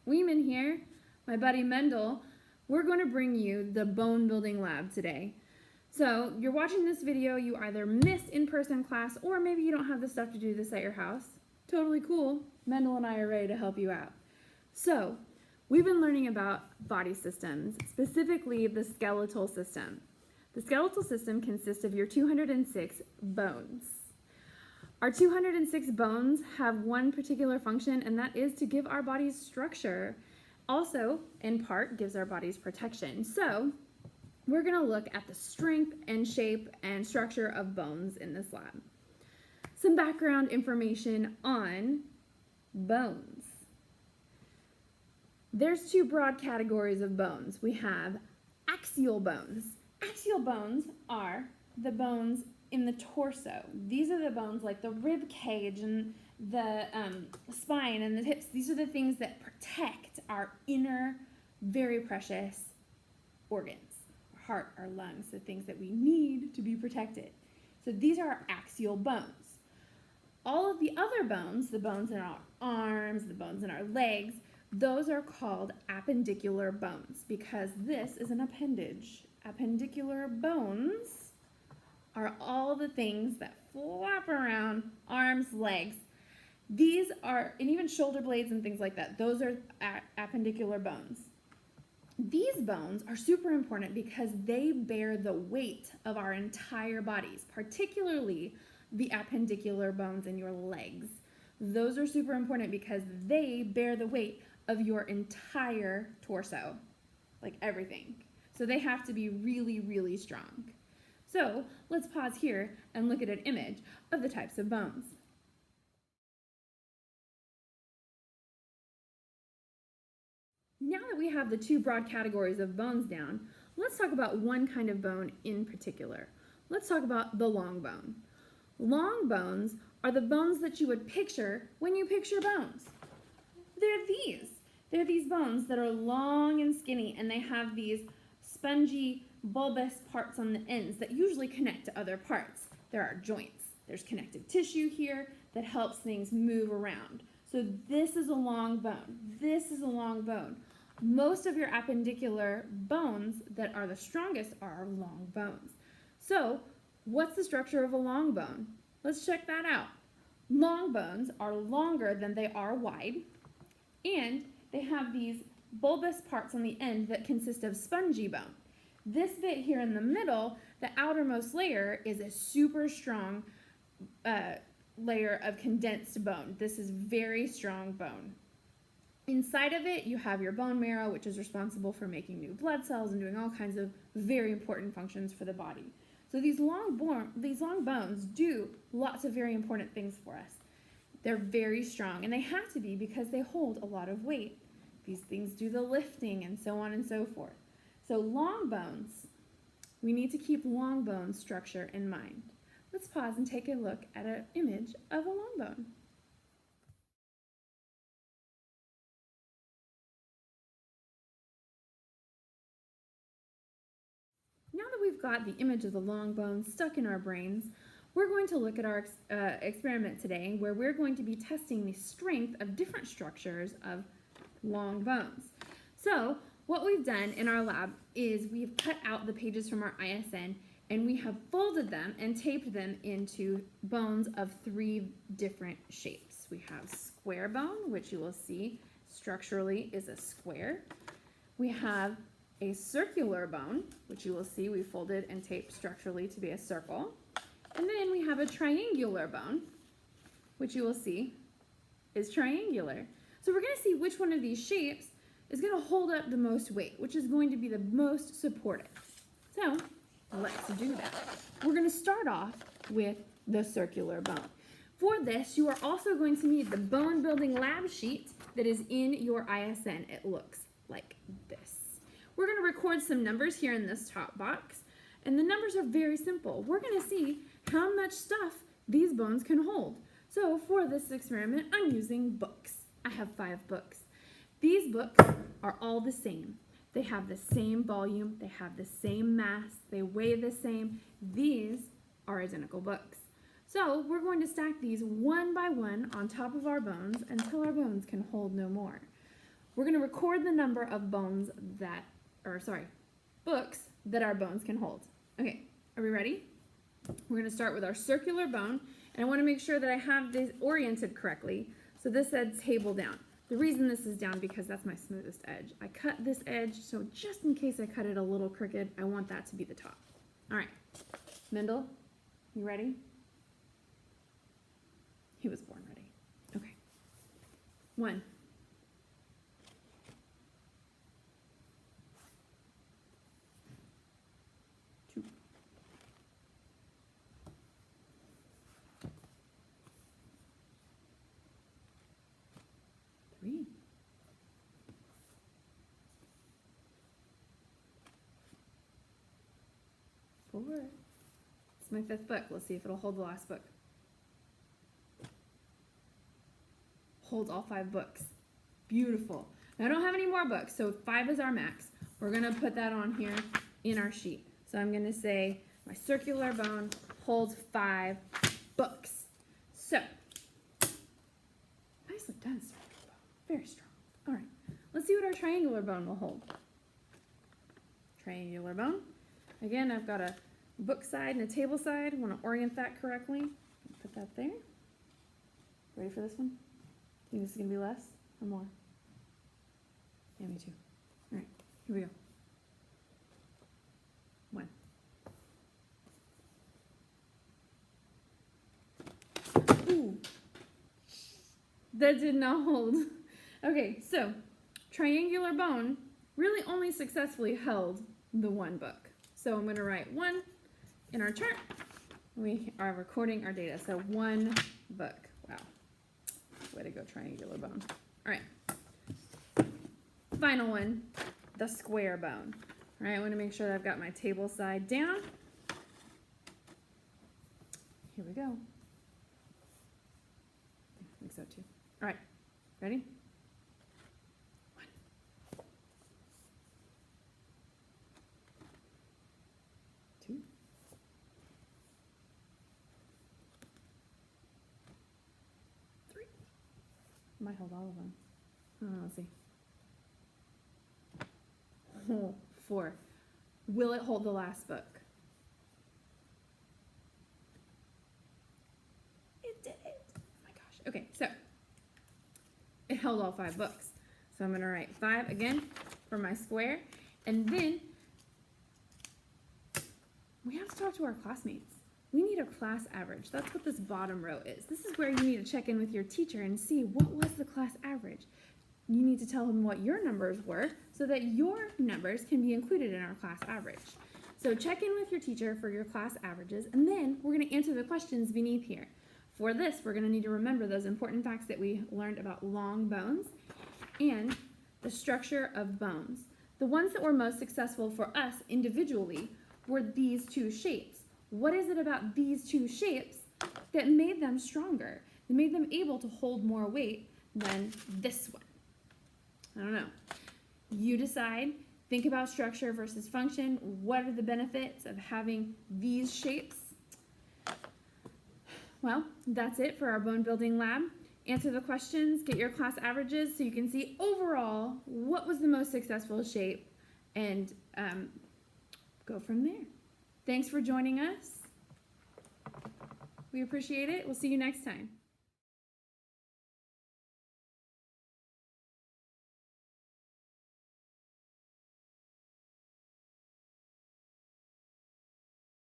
Mrs.Wiemann here, my buddy Mendel. We're going to bring you the bone building lab today. So you're watching this video, you either missed in-person class or maybe you don't have the stuff to do this at your house. Totally cool. Mendel and I are ready to help you out. So we've been learning about body systems, specifically the skeletal system. The skeletal system consists of your 206 bones. Our 206 bones have one particular function, and that is to give our bodies structure. Also, in part, gives our bodies protection. So we're going to look at the strength and shape and structure of bones in this lab. Some background information on bones. There's two broad categories of bones. We have axial bones. Axial bones are the bones in the torso. These are the bones like the rib cage and the spine and the hips. These are the things that protect our inner, very precious organs. Our heart, our lungs, the things that we need to be protected. So these are our axial bones. All of the other bones, the bones in our arms, the bones in our legs, those are called appendicular bones because this is an appendage. Appendicular bones are all the things that flap around arms, legs. These are, and even shoulder blades and things like that, those are appendicular bones. These bones are super important because they bear the weight of our entire bodies, particularly the appendicular bones in your legs. Those are super important because they bear the weight of your entire torso, like everything. So they have to be really, really strong. So let's pause here and look at an image of the types of bones. Now that we have the two broad categories of bones down, let's talk about one kind of bone in particular. Let's talk about the long bone. Long bones are the bones that you would picture when you picture bones. They're these. They're these bones that are long and skinny, and they have these spongy, bulbous parts on the ends that usually connect to other parts. There are joints. There's connective tissue here that helps things move around. So this is a long bone. This is a long bone. Most of your appendicular bones that are the strongest are long bones. So what's the structure of a long bone? Let's check that out. Long bones are longer than they are wide, and they have these bulbous parts on the end that consist of spongy bone. This bit here in the middle, the outermost layer, is a super strong layer of condensed bone. This is very strong bone. Inside of it, you have your bone marrow, which is responsible for making new blood cells and doing all kinds of very important functions for the body. So these long bones do lots of very important things for us. They're very strong, and they have to be because they hold a lot of weight. These things do the lifting and so on and so forth. So long bones, we need to keep long bone structure in mind. Let's pause and take a look at an image of a long bone. Now that we've got the image of the long bone stuck in our brains, we're going to look at our experiment today where we're going to be testing the strength of different structures of long bones. So what we've done in our lab is we've cut out the pages from our ISN and we have folded them and taped them into bones of three different shapes. We have square bone, which you will see structurally is a square. We have a circular bone, which you will see we folded and taped structurally to be a circle. And then we have a triangular bone, which you will see is triangular. So we're going to see which one of these shapes is going to hold up the most weight, which is going to be the most supportive. So let's do that. We're going to start off with the circular bone. For this, you are also going to need the bone building lab sheet that is in your ISN. It looks like this. We're going to record some numbers here in this top box, and the numbers are very simple. We're going to see how much stuff these bones can hold. So for this experiment, I'm using books. I have 5 books. These books are all the same. They have the same volume, they have the same mass, they weigh the same. These are identical books. So we're going to stack these one by one on top of our bones until our bones can hold no more. we're going to record the number of books that our bones can hold. Okay, are we ready? We're going to start with our circular bone, and I want to make sure that I have this oriented correctly. So this said table down. The reason this is down because that's my smoothest edge. I cut this edge, so just in case I cut it a little crooked, I want that to be the top. All right, Mendel, you ready? He was born ready. Okay. 1. 2. 3. 4. It's my 5th book. Let's see if it'll hold the last book. Holds all 5 books. Beautiful. Now I don't have any more books, so 5 is our max. We're going to put that on here in our sheet. So I'm going to say my circular bone holds 5 books. So, nicely done, circular bone. Very strong. All right, let's see what our triangular bone will hold. Triangular bone. Again, I've got a book side and a table side. I want to orient that correctly. Put that there. Ready for this one? Think this is going to be less or more? Yeah, me too. All right, here we go. 1. Ooh, that did not hold. Okay, so triangular bone really only successfully held the 1 book. So I'm going to write 1 in our chart. We are recording our data. So 1 book. Wow. Way to go, triangular bone. All right. Final one, the square bone. All right, I want to make sure that I've got my table side down. Here we go. I think so too. All right, ready? 1. 2. 3. Might hold all of them. Let's see. 4. Will it hold the last book? It did it. Oh my gosh. Okay, so it held all 5 books. So I'm going to write 5 again for my square. And then we have to talk to our classmates. We need a class average. That's what this bottom row is. This is where you need to check in with your teacher and see what was the class average. You need to tell them what your numbers were so that your numbers can be included in our class average. So check in with your teacher for your class averages, and then we're going to answer the questions beneath here. For this, we're going to need to remember those important facts that we learned about long bones and the structure of bones. The ones that were most successful for us individually were these 2 shapes. What is it about these 2 shapes that made them stronger, that made them able to hold more weight than this one? I don't know. You decide. Think about structure versus function. What are the benefits of having these shapes? Well, that's it for our bone building lab. Answer the questions, get your class averages so you can see overall what was the most successful shape, and go from there. Thanks for joining us. We appreciate it. We'll see you next time.